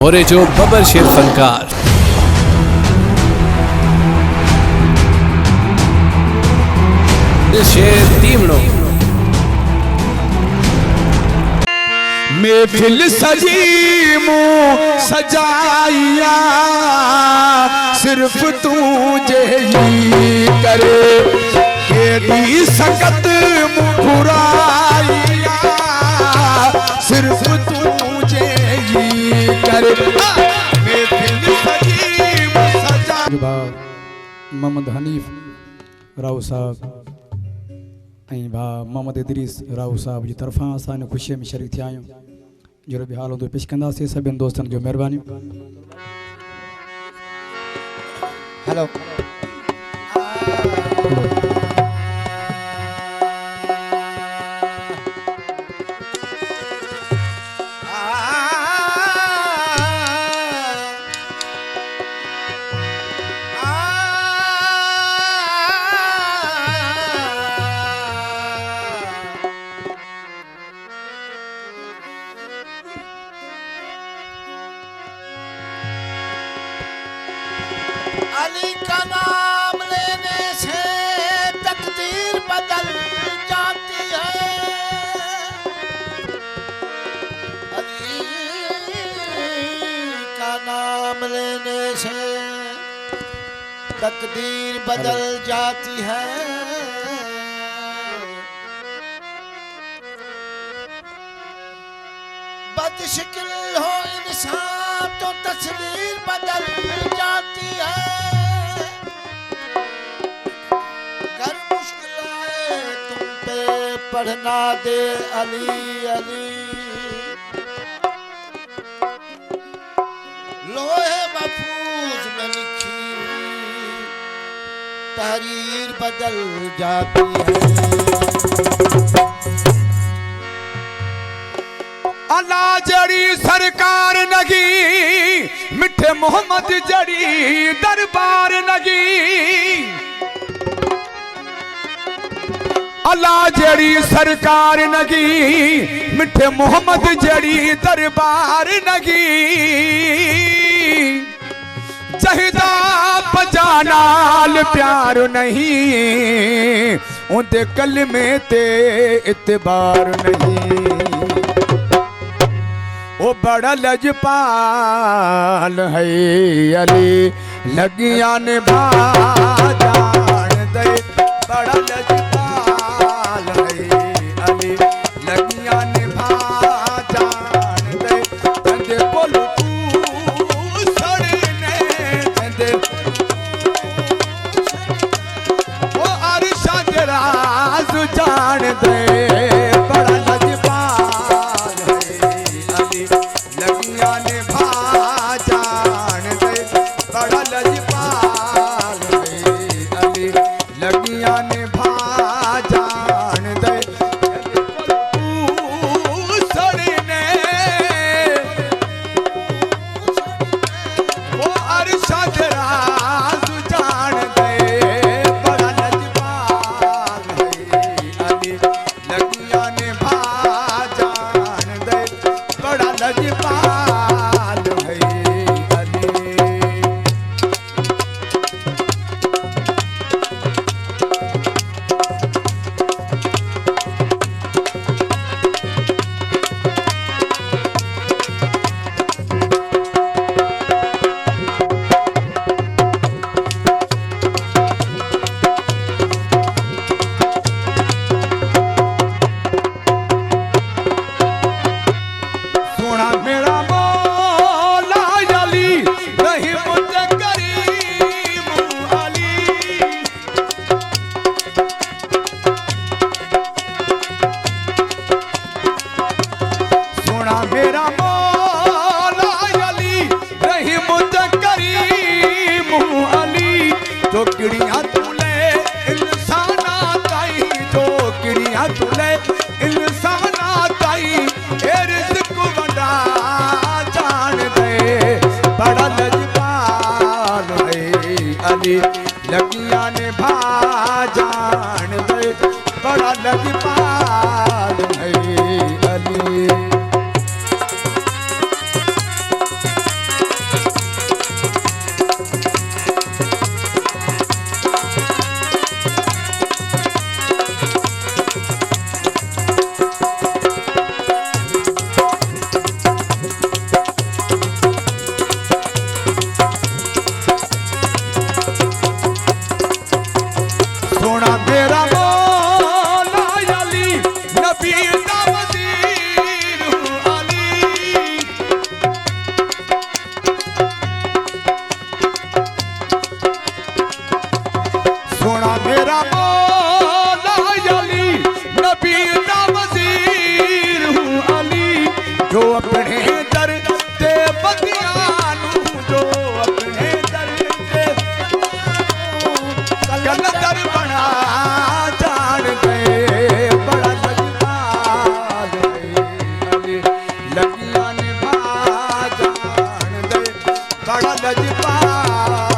और ये जो बबर शेर फनकार शेर तीमड़ो महफिल सजी मुँह सजाइया सिर्फ तू ही करे केदी सकत मुखुराइया सिर्फ तू ही करे महफिल सजी मुँह सजा। मोहम्मद हनीफ राव साहब ऐं भाउ मोहम्मद इदरीस राव साहब जी तरफ़ां असां हिन ख़ुशीअ में शरीक थिया आहियूं। जहिड़ो बि हाल हूंदो पेश कंदासीं सभिनि दोस्तनि जो महिरबानियूं। हेलो अली का नाम लेने से तकदीर बदल जाती है। अली का नाम लेने से तकदीर बदल जाती है। बदशक्ल हो इंसान तो तस्वीर बदल जाती है। कर मुश्किल आए तुम पे पढ़ना दे अली अली। लोहे महफूज में लिखी तहरीर बदल जाती है। अला जड़ी सरकार नगी मिठे मोहम्मद जड़ी दरबार नगी। अला जड़ी सरकार नगी मिठे मोहम्मद जड़ी दरबार नगी। जहिदा पजानाल प्यार नहीं उनके कलमे ते इतबार नहीं। ओ बड़ा लजपाल है अली लगिया ने जान दे। बड़ा लजपाल है अली लगिया ने जान दे। तंदे बोलू तू सड़ने तंदे ओ अरशा के राज जान दे। बड़ा जोकड़ियां तुले इंसाना ताई जोकड़ियां तुले इंसाना ताई ए रिज़्क़ वंडा जान दे। बड़ा लजपाल है अली लगिया ने जान दे। बड़ा लजपाल है अली। बड़ा लजपाल